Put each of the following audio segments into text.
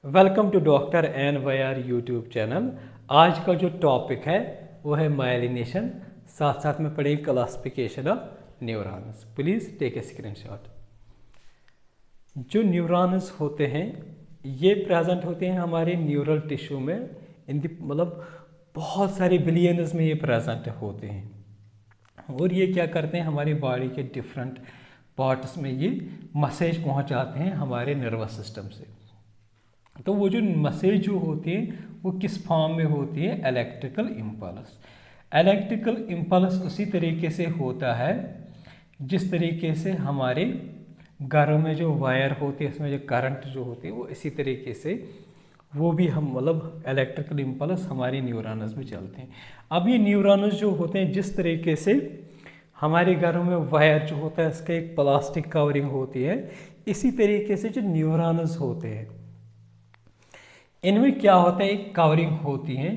Welcome to doctor N Y R YouTube channel. आज का जो टॉपिक है वो है माइलिनेशन, साथ साथ में पढ़ेंगे classification of neurons. Please take a screenshot. जो न्यूरॉन्स होते हैं ये प्रेजेंट होते हैं हमारे न्यूरल टिश्यू में, मतलब बहुत सारे बिलियंस में ये प्रेजेंट होते हैं और ये क्या करते हैं हमारी बॉडी के डिफरेंट पार्ट्स में ये मैसेज पहुंचाते हैं हमारे नर्वस सिस्टम से। तो वो जो मैसेज जो होती है वो किस फॉर्म में होती है? Electrical impulse. इलेक्ट्रिकल इम्पल्स उसी तरीके से होता है जिस तरीके से हमारे घरों में जो वायर होती है उसमें जो करंट जो होती है वो इसी तरीके से वो भी हम मतलब इलेक्ट्रिकल इम्पल्स हमारे न्यूरॉन्स में चलते हैं। अब ये न्यूरॉन्स जो होते हैं जिस तरीके से हमारे घरों में वायर जो होता है इसका एक प्लास्टिक कवरिंग होती है, इसी तरीके से जो न्यूरॉन्स होते हैं इनमें क्या होता है एक कवरिंग होती है,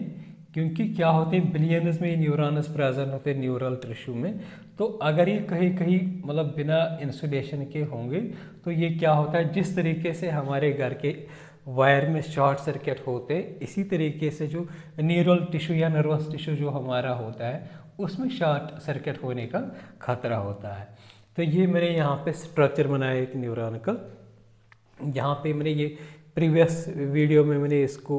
क्योंकि क्या होते हैं बिलियंस में न्यूरॉन्स प्रेजेंट होते हैं न्यूरल टिश्यू में। तो अगर ये कहीं कहीं मतलब बिना इंसुलेशन के होंगे तो ये क्या होता है जिस तरीके से हमारे घर के वायर में शॉर्ट सर्किट होते हैं इसी तरीके से जो न्यूरल टिश्यू या नर्वस टिश्यू जो हमारा होता है उसमें शॉर्ट सर्किट होने का खतरा होता है। तो ये मैंने यहाँ पे स्ट्रक्चर बनाया एक न्यूरॉन का। यहाँ पे मैंने ये प्रीवियस वीडियो में मैंने इसको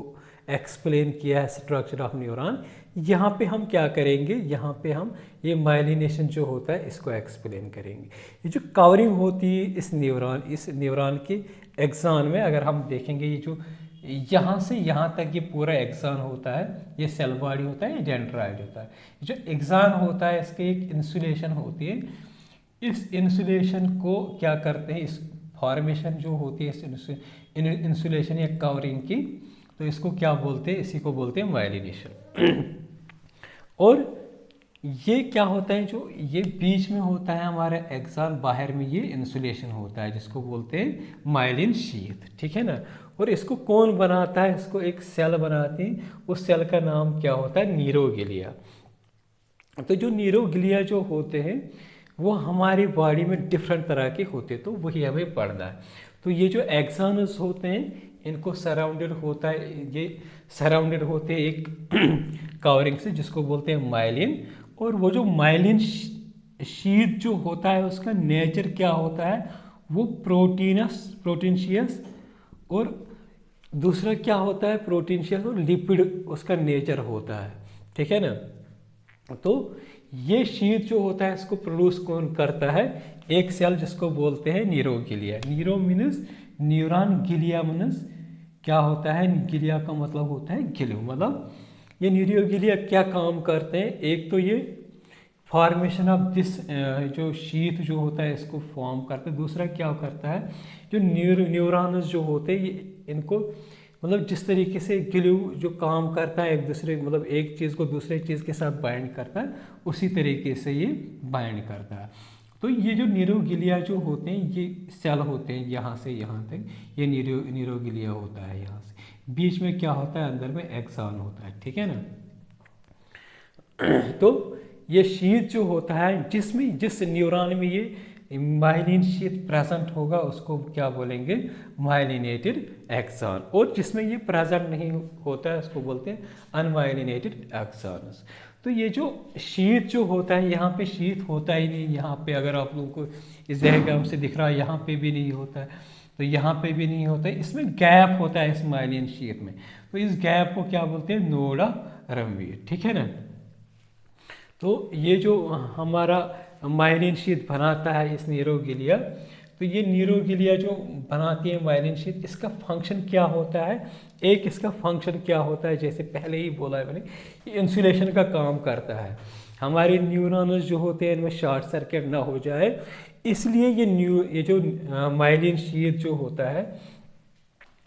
एक्सप्लेन किया है स्ट्रक्चर ऑफ न्यूरॉन। यहाँ पे हम क्या करेंगे, यहाँ पे हम ये माइलिनेशन जो होता है इसको एक्सप्लेन करेंगे। ये जो कवरिंग होती है इस न्यूरॉन के एक्सॉन में अगर हम देखेंगे ये जो यहाँ से यहाँ तक ये पूरा एक्सॉन होता है, ये सेल बॉडी होता है, ये डेंड्राइट होता है। जो एक्सॉन होता है इसके एक इंसुलेशन होती है, इस इंसुलेशन को क्या करते हैं, इस फॉर्मेशन जो होती है इस इंसुलेशन या कवरिंग की, तो इसको क्या बोलते हैं, इसी को बोलते हैं माइलिनेशन। और ये क्या होता है जो ये बीच में होता है हमारा एक्सॉन, बाहर में ये इंसुलेशन होता है जिसको बोलते हैं माइलिन शीथ, ठीक है ना। और इसको कौन बनाता है, इसको एक सेल बनाते हैं, उस सेल का नाम क्या होता है, न्यूरोग्लिया। तो जो न्यूरोग्लिया जो होते हैं वो हमारी बॉडी में डिफरेंट तरह के होते हैं, तो वही हमें पढ़ना है। तो ये जो एक्सॉन्स होते हैं इनको सराउंडेड होता है, ये सराउंडेड होते हैं एक कवरिंग से जिसको बोलते हैं माइलिन। और वो जो माइलिन शीथ जो होता है उसका नेचर क्या होता है, वो प्रोटीनशियस, और दूसरा क्या होता है प्रोटीनशियस और लिपिड उसका नेचर होता है, ठीक है ना। तो ये शीथ जो होता है इसको प्रोड्यूस कौन करता है, एक सेल जिसको बोलते हैं neuroglia. Neuro means neuron, glia means क्या होता है, गिलिया का मतलब होता है गिलू, मतलब ये न्यूरोग्लिया क्या काम करते हैं, एक तो ये फॉर्मेशन ऑफ दिस जो शीथ जो होता है इसको फॉर्म करते हैं, दूसरा क्या करता है जो न्यूरॉन्स जो होते हैं ये इनको मतलब जिस तरीके से ग्लू जो काम करता है एक दूसरे मतलब एक चीज़ को दूसरे चीज़ के साथ बाइंड करता है उसी तरीके से ये बाइंड करता है। तो ये जो न्यूरोग्लिया जो होते हैं ये सेल होते हैं यहाँ से यहाँ तक, ये न्यूरोग्लिया होता है यहाँ से, बीच में क्या होता है अंदर में एक्सॉन होता है, ठीक है ना। तो ये शीथ जो होता है जिस न्यूरॉन में ये माइलिन शीथ प्रेजेंट होगा उसको क्या बोलेंगे, माइलिनेटेड एक्सॉन। और जिसमें ये प्रेजेंट नहीं होता है उसको बोलते हैं अनमाइलिनेटेड एक्सॉन्स। तो ये जो शीथ जो होता है यहाँ पे शीथ होता ही नहीं, यहाँ पे अगर आप लोगों को इस डायग्राम से दिख रहा है यहाँ पे भी नहीं होता है, तो यहाँ पे भी नहीं होता है, इसमें गैप होता है इस माइलिन शीथ में। तो इस गैप को क्या बोलते हैं, नोडा रमवीर, ठीक है ना। तो ये जो हमारा माइलिन शीथ बनाता है इस न्यूरोग्लिया, तो ये न्यूरोग्लिया जो बनाती है माइलिन शीथ, इसका फंक्शन क्या होता है, एक इसका फंक्शन क्या होता है जैसे पहले ही बोला है मैंने, ये इंसुलेशन का काम करता है। हमारे न्यूरॉन्स जो होते हैं इनमें शॉर्ट सर्किट ना हो जाए इसलिए ये जो माइलिन शीथ जो होता है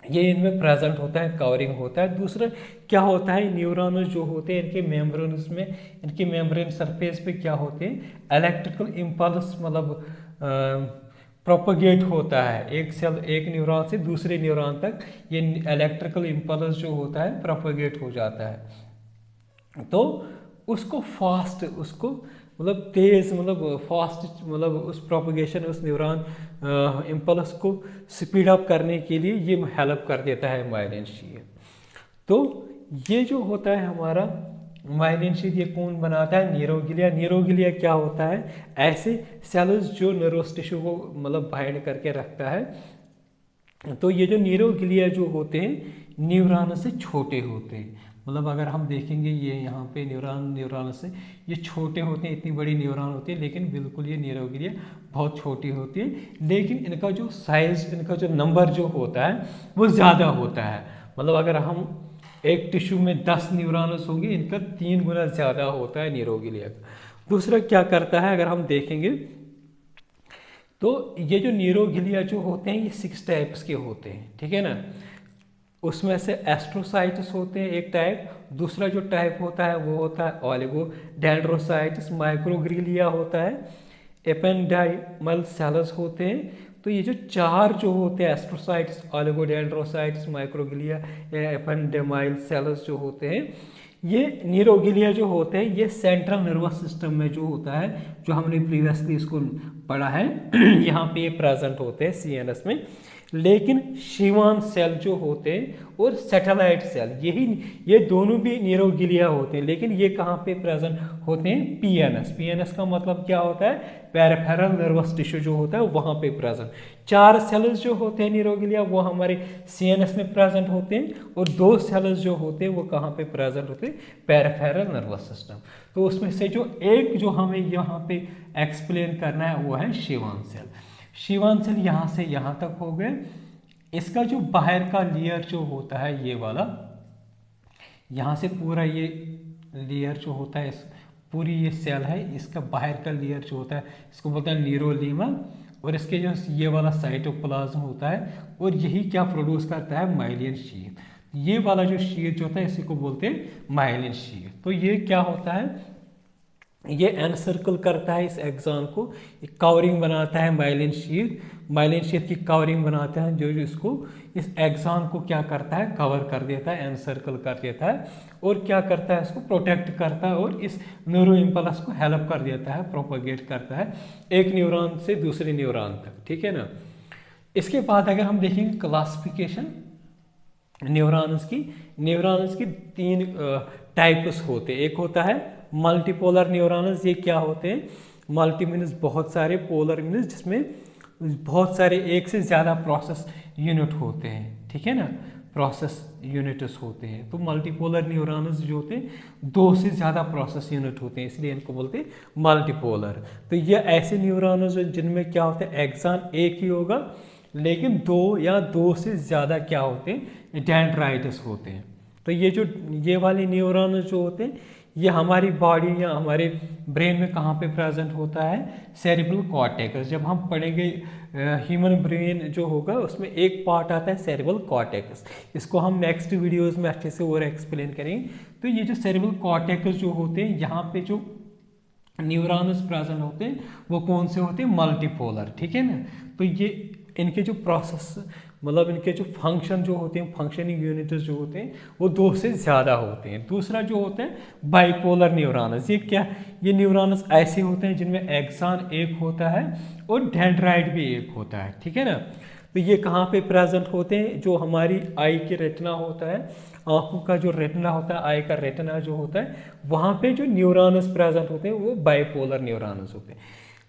ये इनमें प्रेजेंट होता है, कवरिंग होता है। दूसरा क्या होता है, न्यूरॉन्स जो होते हैं इनके मेम्ब्रेन्स में, इनकी मेम्ब्रेन सरफेस पे क्या होते हैं, इलेक्ट्रिकल इम्पल्स मतलब प्रोपगेट होता है, एक सेल एक न्यूरॉन से दूसरे न्यूरॉन तक ये इलेक्ट्रिकल इम्पल्स जो होता है प्रोपगेट हो जाता है। तो उसको फास्ट मतलब तेज़ मतलब फास्ट मतलब उस प्रोपगेशन उस न्यूरॉन इम्पल्स को स्पीड अप करने के लिए ये हेल्प कर देता है माइलिन शीथ। तो ये जो होता है हमारा माइलिन शीथ, ये कौन बनाता है? न्यूरोग्लिया। न्यूरोग्लिया क्या होता है? ऐसे सेल्स जो नर्वस टिश्यू को मतलब बाइंड करके रखता है। तो ये जो न्यूरोग्लिया जो होते हैं न्यूरॉन से छोटे होते हैं, मतलब अगर हम देखेंगे ये यहाँ पे न्यूरॉन से ये छोटे होते हैं, इतनी बड़ी न्यूरॉन होती है, लेकिन बिल्कुल ये न्यूरोग्लिया बहुत छोटी होती है, लेकिन इनका जो साइज, इनका जो नंबर जो होता है वो ज़्यादा होता है। मतलब अगर हम एक टिश्यू में 10 न्यूरॉन्स होंगे, इनका 3 गुना ज़्यादा होता है न्यूरोग्लिया का। दूसरा क्या करता है अगर हम देखेंगे तो ये जो न्यूरोग्लिया जो होते हैं ये 6 टाइप्स के होते हैं, ठीक है ना। उसमें से एस्ट्रोसाइट्स होते हैं एक टाइप, दूसरा जो टाइप होता है वो होता है ओलिगोडेंड्रोसाइट्स, माइक्रोग्लिया होता है, एपेंडाइमल सेल्स होते हैं। तो ये जो 4 जो होते हैं एस्ट्रोसाइट्स, ओलिगोडेंड्रोसाइट्स, माइक्रोग्लिया या एपेंडाइमल सेल्स जो होते हैं, ये न्यूरोग्लिया जो होते हैं ये सेंट्रल नर्वस सिस्टम में जो होता है, जो हमने प्रीवियसली इसको पढ़ा है यहाँ पे ये प्रेजेंट होते हैं सीएनएस में। लेकिन शीवान सेल जो होते हैं और सैटेलाइट सेल, ये दोनों भी न्यूरोग्लिया होते हैं, लेकिन ये कहाँ पे प्रेजेंट होते हैं? पीएनएस। पीएनएस का मतलब क्या होता है? पेरिफेरल नर्वस टिश्यू जो होता है वहाँ पे प्रेजेंट। 4 सेल्स जो होते हैं न्यूरोग्लिया वो हमारे सीएनएस में प्रेजेंट होते हैं, और 2 सेल्स जो होते हैं वो कहाँ पे प्रेजेंट होते हैं? Peripheral nervous system. तो उसमें से जो एक जो हमें यहाँ पे एक्सप्लेन करना है वो है शीवान सेल। शीवान सेल यहाँ से यहाँ तक हो गए। इसका जो बाहर का लेयर जो होता है ये वाला, यहाँ से पूरा ये लेयर जो होता है, पूरी ये सेल है, इसका बाहर का लेयर जो होता है इसको बोलते हैं न्यूरोलीमा, और इसके जो ये वाला साइटोप्लाज्म होता है, और यही क्या प्रोड्यूस करता है? Myelin sheath. ये वाला जो शीथ जो होता है इसी को बोलते हैं माइलिन शीथ। तो ये क्या होता है? ये एनसर्कल करता है इस एक्सॉन को, कवरिंग बनाता है माइलिन शीथ की कवरिंग बनाता है, जो इसको इस एक्सॉन को क्या करता है? कवर कर देता है, एनसर्कल कर देता है, और क्या करता है? इसको प्रोटेक्ट करता है और इस न्यूरो इम्पल्स को हेल्प कर देता है, प्रोपोगेट करता है एक न्यूरॉन से दूसरे न्यूरॉन तक, ठीक है ना। इसके बाद अगर हम देखेंगे क्लासिफिकेशन न्यूरॉन्स की 3 टाइप्स होते हैं। एक होता है मल्टीपोलर न्यूरॉन्स। ये क्या होते हैं? मल्टी मीन्स बहुत सारे, पोलर मीन्स जिसमें बहुत सारे एक से ज़्यादा प्रोसेस यूनिट होते हैं, ठीक है ना, प्रोसेस यूनिट्स होते हैं। तो मल्टीपोलर न्यूरॉन्स जो होते हैं 2 से ज़्यादा प्रोसेस यूनिट होते हैं, इसलिए इनको बोलते हैं मल्टीपोलर। तो ये ऐसे न्यूरॉन्स जिनमें क्या होता है? एक्सॉन एक ही होगा, लेकिन 2 या 2 से ज़्यादा क्या होते हैं? डेंड्राइट्स होते हैं। तो ये वाले न्यूरॉन्स जो होते हैं ये हमारी बॉडी या हमारे ब्रेन में कहाँ पे प्रेजेंट होता है? Cerebral cortex. जब हम पढ़ेंगे ह्यूमन ब्रेन जो होगा उसमें एक पार्ट आता है सेरेब्रल कॉर्टेक्स, इसको हम नेक्स्ट वीडियोस में अच्छे से और एक्सप्लेन करेंगे। तो ये जो सेरेब्रल कॉर्टेक्स जो होते हैं, यहाँ पे जो न्यूरॉन्स प्रेजेंट होते हैं वो कौन से होते हैं? मल्टीपोलर, ठीक है ना। तो ये इनके जो प्रोसेस मतलब इनके जो फंक्शन जो होते हैं, फंक्शनिंग यूनिट्स जो होते हैं वो 2 से ज़्यादा होते हैं। दूसरा जो होता है बाइपोलर न्यूरॉन्स। ये क्या? ये न्यूरॉन्स ऐसे होते हैं जिनमें एक्सॉन एक होता है और डेंड्राइट भी एक होता है, ठीक है ना। तो ये कहाँ पे प्रेजेंट होते हैं? जो हमारी आई के रेटिना होता है, आँखों का जो रेटिना होता है, आई का रेटिना जो होता है, वहाँ पे जो न्यूरॉन्स प्रेजेंट होते हैं वो बाइपोलर न्यूरॉन्स होते हैं।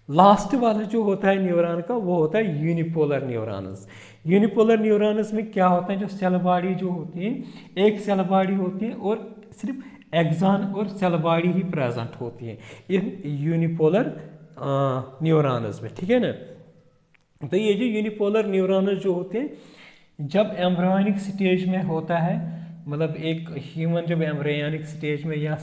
लास्ट वाला जो होता है न्यूरॉन का वो होता है यूनिपोलर न्यूरॉन्स। यूनिपोलर न्यूरॉन्स में क्या होता है? जो सेल बॉडी जो होती है, एक सेल बॉडी होती है और सिर्फ एक्सॉन और सेल बॉडी ही प्रेजेंट होती है इन यूनिपोलर न्यूरॉन्स में, ठीक है ना। तो ये जो यूनिपोलर न्यूरॉन्स जो होते हैं जब एम्ब्रियोनिक स्टेज में होता है, मतलब एक ह्यूमन जब एम्ब्रियोनिक स्टेज में या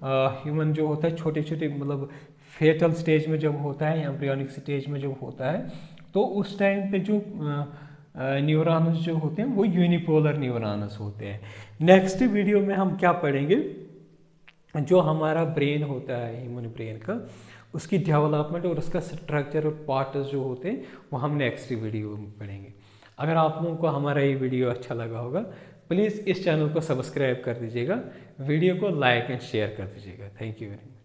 ह्यूमन जो होता है छोटे छोटे मतलब फेटल स्टेज में जब होता है, एम्ब्रियोनिक स्टेज में जब होता है, तो उस टाइम पे जो न्यूरॉन्स जो होते हैं वो यूनिपोलर न्यूरॉन्स होते हैं। नेक्स्ट वीडियो में हम क्या पढ़ेंगे? जो हमारा ब्रेन होता है ह्यूमन ब्रेन का, उसकी डेवलपमेंट और उसका स्ट्रक्चर और पार्ट्स जो होते हैं वो हम नेक्स्ट वीडियो में पढ़ेंगे। अगर आप लोगों को हमारा ये वीडियो अच्छा लगा होगा प्लीज़ इस चैनल को सब्सक्राइब कर दीजिएगा, वीडियो को लाइक एंड शेयर कर दीजिएगा। Thank you very much.